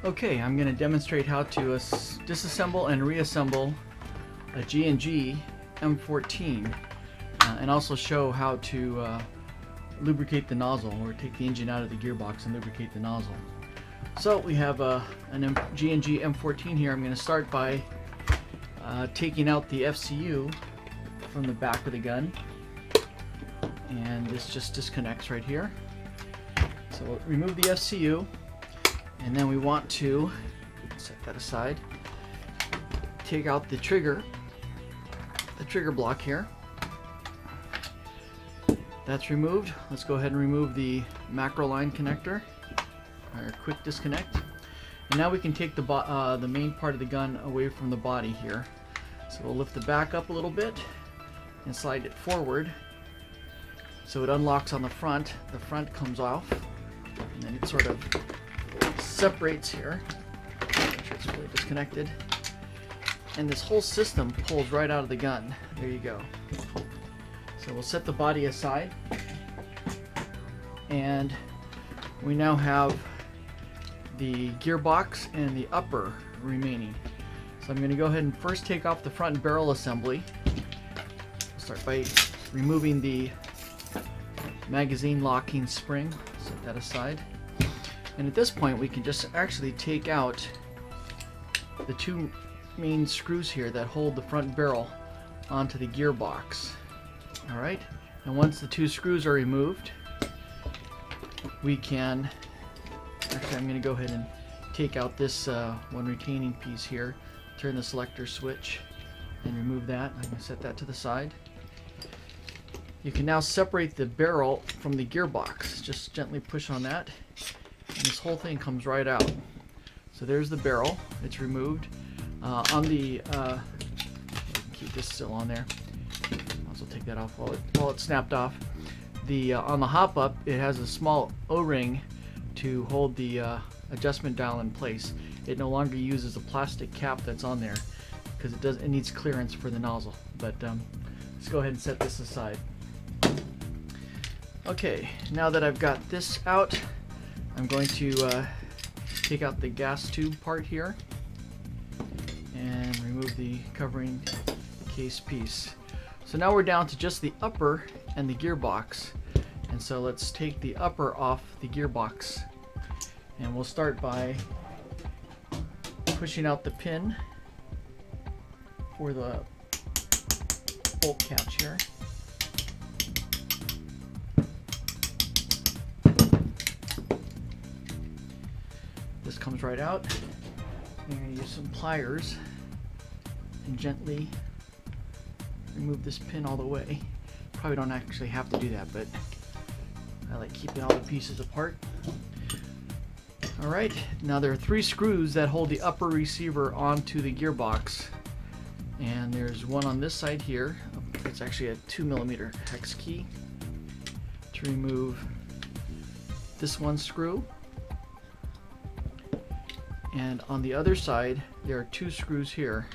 Okay, I'm going to demonstrate how to disassemble and reassemble a G&G M14 and also show how to lubricate the nozzle, or take the engine out of the gearbox and lubricate the nozzle. So we have a G&G M14 here. I'm going to start by taking out the FCU from the back of the gun, and this just disconnects right here. So we'll remove the FCU, and then we want to set that aside. Take out the trigger block here. That's removed. Let's go ahead and remove the macro line connector, or quick disconnect. And now we can take the main part of the gun away from the body here. So we'll lift the back up a little bit and slide it forward so it unlocks on the front. The front comes off, and then it sort of separates here. Make sure it's fully disconnected. And this whole system pulls right out of the gun. There you go. So we'll set the body aside, and we now have the gearbox and the upper remaining. So I'm going to go ahead and first take off the front barrel assembly. I'll start by removing the magazine locking spring. Set that aside. And at this point we can just actually take out the two main screws here that hold the front barrel onto the gearbox. Alright, and once the two screws are removed, we can, actually I'm going to go ahead and take out this one retaining piece here, turn the selector switch and remove that. I'm going to set that to the side. You can now separate the barrel from the gearbox. Just gently push on that, and this whole thing comes right out. So there's the barrel, it's removed. On the, keep this still on there. I'll take that off while it's snapped off. On the hop up, it has a small O-ring to hold the adjustment dial in place. It no longer uses a plastic cap that's on there because it needs clearance for the nozzle. But let's go ahead and set this aside. Okay, now that I've got this out, I'm going to take out the gas tube part here and remove the covering case piece. So now we're down to just the upper and the gearbox. And so let's take the upper off the gearbox. And we'll start by pushing out the pin for the bolt catch here. This comes right out. I'm going to use some pliers and gently remove this pin all the way. Probably don't actually have to do that, but I like keeping all the pieces apart. Alright, now there are three screws that hold the upper receiver onto the gearbox. And there's one on this side here. It's actually a 2mm hex key to remove this one screw. And on the other side, there are two screws here.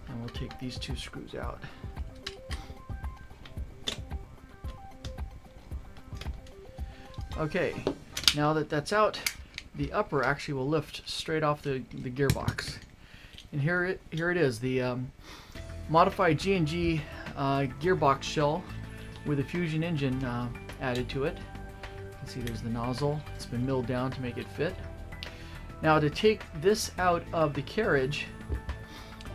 And we'll take these two screws out. Okay, now that that's out, the upper actually will lift straight off the gearbox. And here it is, the modified G&G gearbox shell with a fusion engine added to it. You can see there's the nozzle. It's been milled down to make it fit. Now to take this out of the carriage,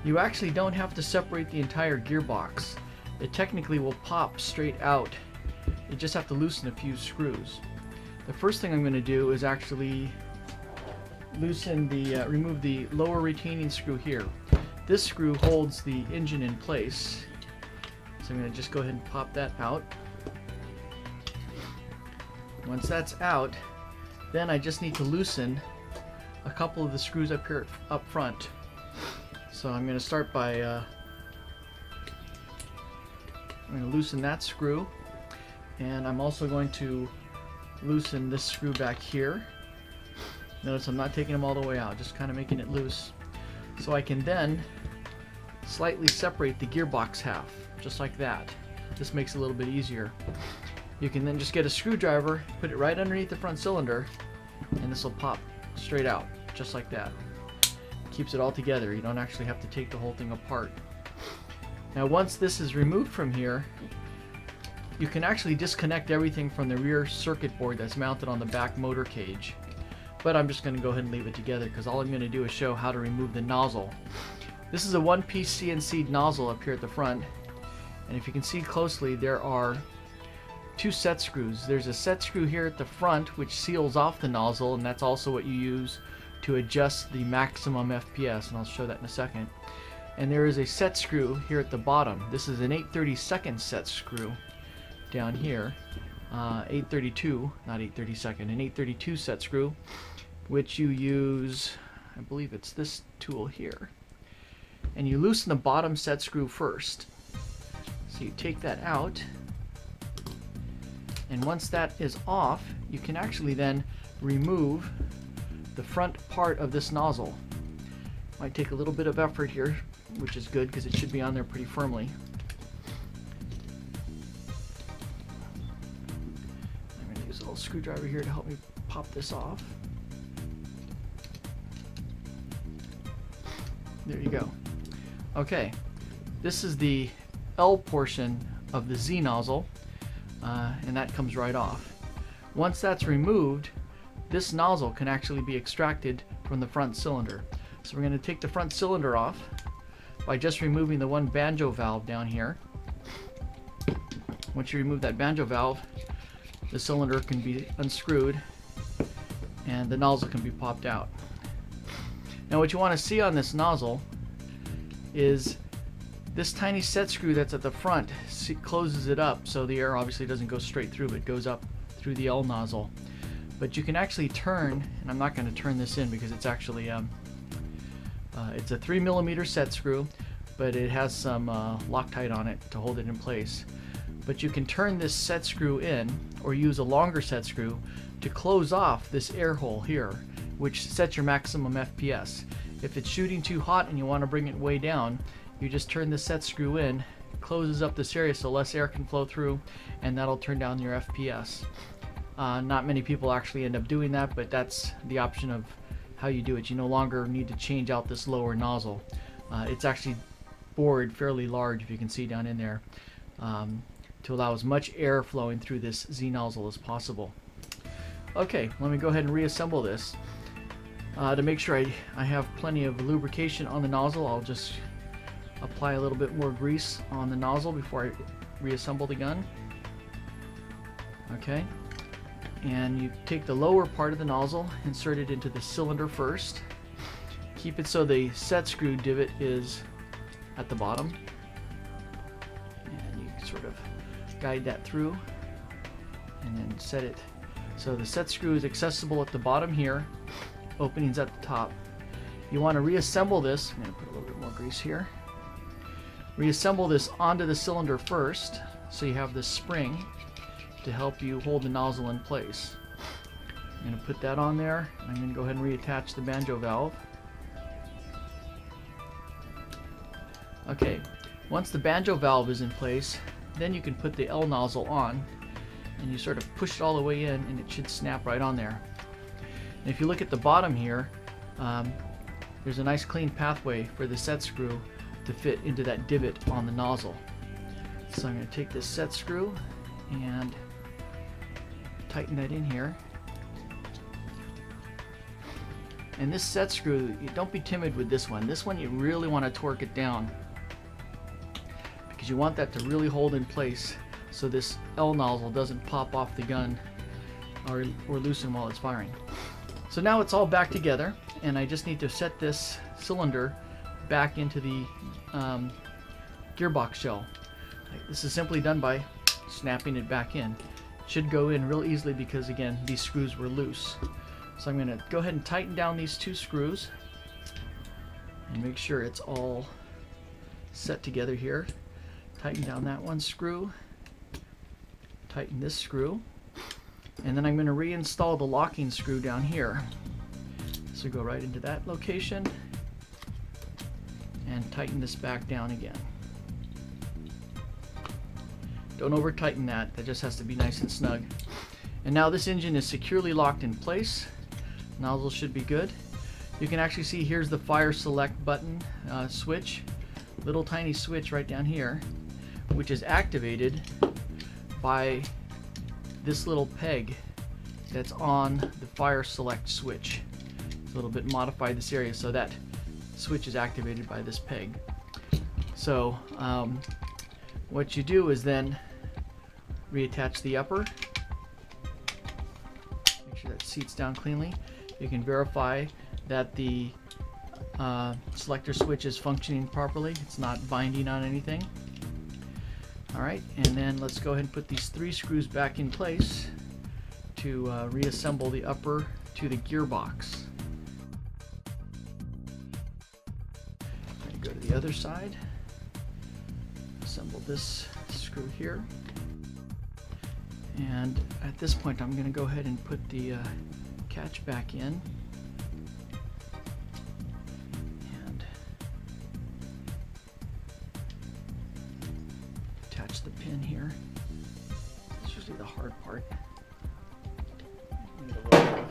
you actually don't have to separate the entire gearbox. It technically will pop straight out. You just have to loosen a few screws. The first thing I'm going to do is actually loosen remove the lower retaining screw here. This screw holds the engine in place. So I'm going to just go ahead and pop that out. Once that's out, then I just need to loosen a couple of the screws up here up front. So I'm going to start by I'm going to loosen that screw, and I'm also going to loosen this screw back here. Notice I'm not taking them all the way out, just kind of making it loose. So I can then slightly separate the gearbox half, just like that. This makes it a little bit easier. You can then just get a screwdriver, put it right underneath the front cylinder, and this will pop straight out just like that. Keeps it all together. You don't actually have to take the whole thing apart. Now once this is removed from here, you can actually disconnect everything from the rear circuit board that's mounted on the back motor cage. But I'm just going to go ahead and leave it together because all I'm going to do is show how to remove the nozzle. This is a one-piece CNC nozzle up here at the front, and if you can see closely, there are two set screws. There's a set screw here at the front which seals off the nozzle, and that's also what you use to adjust the maximum FPS, and I'll show that in a second. And there is a set screw here at the bottom. This is an 8/32 set screw down here. 832, not 8/32, an 832 set screw, which you use, I believe it's this tool here. And you loosen the bottom set screw first. So you take that out, and once that is off, you can actually then remove the front part of this nozzle. Might take a little bit of effort here, which is good because it should be on there pretty firmly. I'm going to use a little screwdriver here to help me pop this off. There you go. Okay, this is the L portion of the Z nozzle, and that comes right off. Once that's removed, this nozzle can actually be extracted from the front cylinder. So we're going to take the front cylinder off by just removing the one banjo valve down here. Once you remove that banjo valve, the cylinder can be unscrewed and the nozzle can be popped out. Now what you want to see on this nozzle is this tiny set screw that's at the front closes it up, so the air obviously doesn't go straight through, but goes up through the L nozzle. But you can actually turn, and I'm not going to turn this in because it's actually it's a 3mm set screw, but it has some Loctite on it to hold it in place. But you can turn this set screw in, or use a longer set screw to close off this air hole here, which sets your maximum FPS. If it's shooting too hot and you want to bring it way down, you just turn the set screw in, closes up this area so less air can flow through, and that'll turn down your FPS. Not many people actually end up doing that, but that's the option of how you do it. You no longer need to change out this lower nozzle. It's actually bored fairly large, if you can see down in there, to allow as much air flowing through this Z nozzle as possible. Okay, let me go ahead and reassemble this. To make sure I have plenty of lubrication on the nozzle, I'll just apply a little bit more grease on the nozzle before I reassemble the gun. Okay, and you take the lower part of the nozzle, insert it into the cylinder first. Keep it so the set screw divot is at the bottom, and you sort of guide that through and then set it so the set screw is accessible at the bottom here, openings at the top. You want to reassemble this. I'm going to put a little bit more grease here. Reassemble this onto the cylinder first, so you have this spring to help you hold the nozzle in place. I'm going to put that on there. I'm going to go ahead and reattach the banjo valve. Okay, once the banjo valve is in place, then you can put the L nozzle on, and you sort of push it all the way in, and it should snap right on there. And if you look at the bottom here, there's a nice clean pathway for the set screw to fit into that divot on the nozzle. So I'm going to take this set screw and tighten that in here. And this set screw, don't be timid with this one. This one you really want to torque it down, because you want that to really hold in place so this L nozzle doesn't pop off the gun or loosen while it's firing. So now it's all back together, and I just need to set this cylinder back into the gearbox shell. This is simply done by snapping it back in. It should go in real easily because, again, these screws were loose. So I'm going to go ahead and tighten down these two screws and make sure it's all set together here. Tighten down that one screw, tighten this screw, and then I'm going to reinstall the locking screw down here. So go right into that location and tighten this back down again. Don't over tighten that, that just has to be nice and snug. And now this engine is securely locked in place. Nozzle should be good. You can actually see here's the fire select button switch, little tiny switch right down here, which is activated by this little peg that's on the fire select switch. It's a little bit modified this area, so that switch is activated by this peg. So what you do is then reattach the upper, make sure that seats down cleanly. You can verify that the selector switch is functioning properly. It's not binding on anything. Alright, and then let's go ahead and put these 3 screws back in place to reassemble the upper to the gearbox. Go to the other side, assemble this screw here, and at this point I'm going to go ahead and put the catch back in, and attach the pin here. It's usually the hard part. Need a little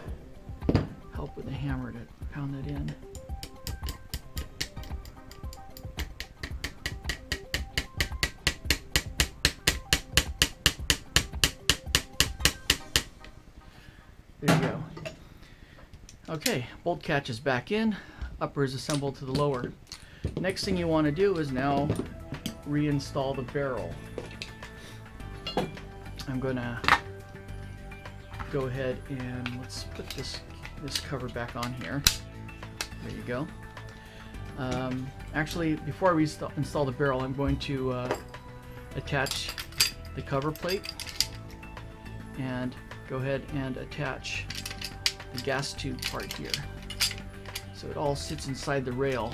bit of help with the hammer to pound it in. There you go. Okay, bolt catch is back in, upper is assembled to the lower. Next thing you want to do is now reinstall the barrel. I'm going to go ahead and let's put this cover back on here. There you go. Actually, before I install the barrel, I'm going to attach the cover plate and go ahead and attach the gas tube part here, so it all sits inside the rail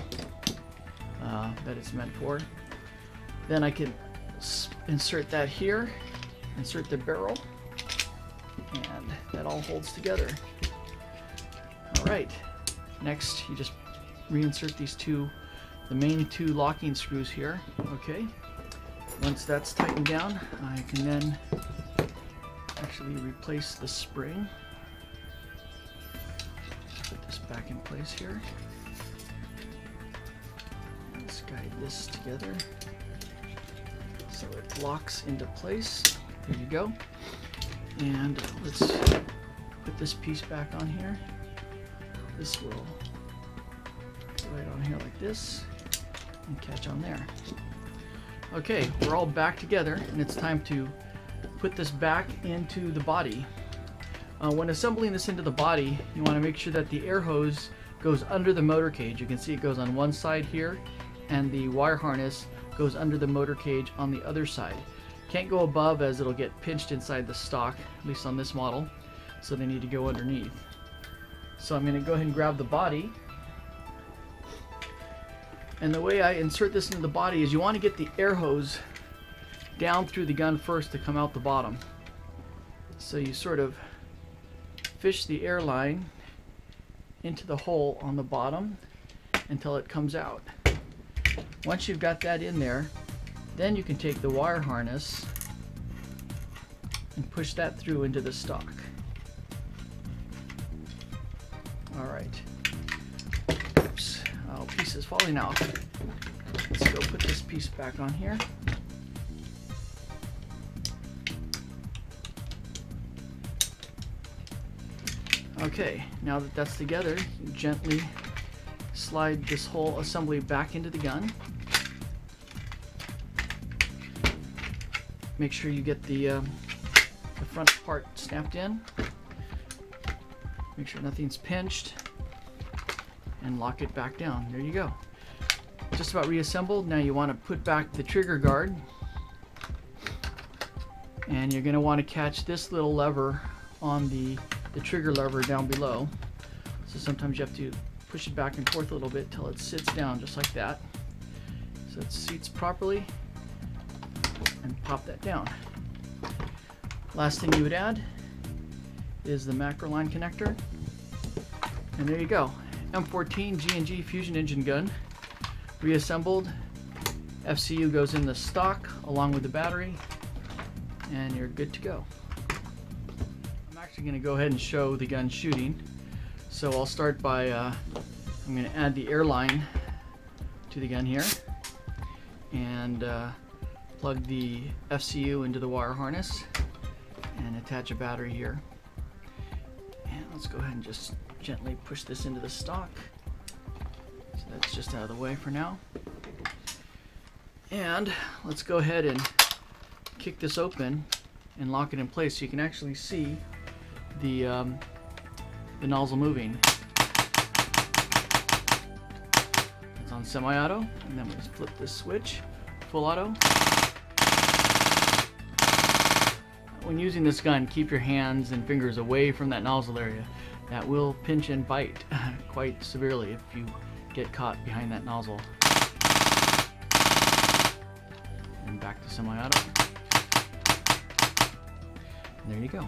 that it's meant for. Then I can insert that here, insert the barrel, and that all holds together. Alright, next you just reinsert these the main 2 locking screws here. Okay, once that's tightened down, I can then actually replace the spring. Put this back in place here. Let's guide this together so it locks into place. There you go. And let's put this piece back on here. This will go right on here like this and catch on there. Okay, we're all back together, and it's time to put this back into the body. When assembling this into the body, you want to make sure that the air hose goes under the motor cage. You can see it goes on one side here, and the wire harness goes under the motor cage on the other side. Can't go above, as it'll get pinched inside the stock, at least on this model, so they need to go underneath. So I'm going to go ahead and grab the body, and the way I insert this into the body is you want to get the air hose down through the gun first to come out the bottom. So you sort of fish the air line into the hole on the bottom until it comes out. Once you've got that in there, then you can take the wire harness and push that through into the stock. Alright. Oops. Oh, piece is falling out. Let's go put this piece back on here. Okay, now that that's together, you gently slide this whole assembly back into the gun. Make sure you get the front part snapped in. Make sure nothing's pinched, and lock it back down. There you go. Just about reassembled. Now you want to put back the trigger guard, and you're going to want to catch this little lever on the trigger lever down below. So sometimes you have to push it back and forth a little bit till it sits down just like that. So it seats properly, and pop that down. Last thing you would add is the macro line connector, and there you go. M14 G&G Fusion engine gun, reassembled. FCU goes in the stock along with the battery, and you're good to go. I'm actually going to go ahead and show the gun shooting. So I'll start by, I'm going to add the air line to the gun here, and plug the FCU into the wire harness and attach a battery here. And let's go ahead and just gently push this into the stock. So that's just out of the way for now. And let's go ahead and kick this open and lock it in place so you can actually see the nozzle moving. It's on semi-auto, and then we just flip this switch, full auto. When using this gun, keep your hands and fingers away from that nozzle area. That will pinch and bite quite severely if you get caught behind that nozzle. And back to semi-auto. There you go.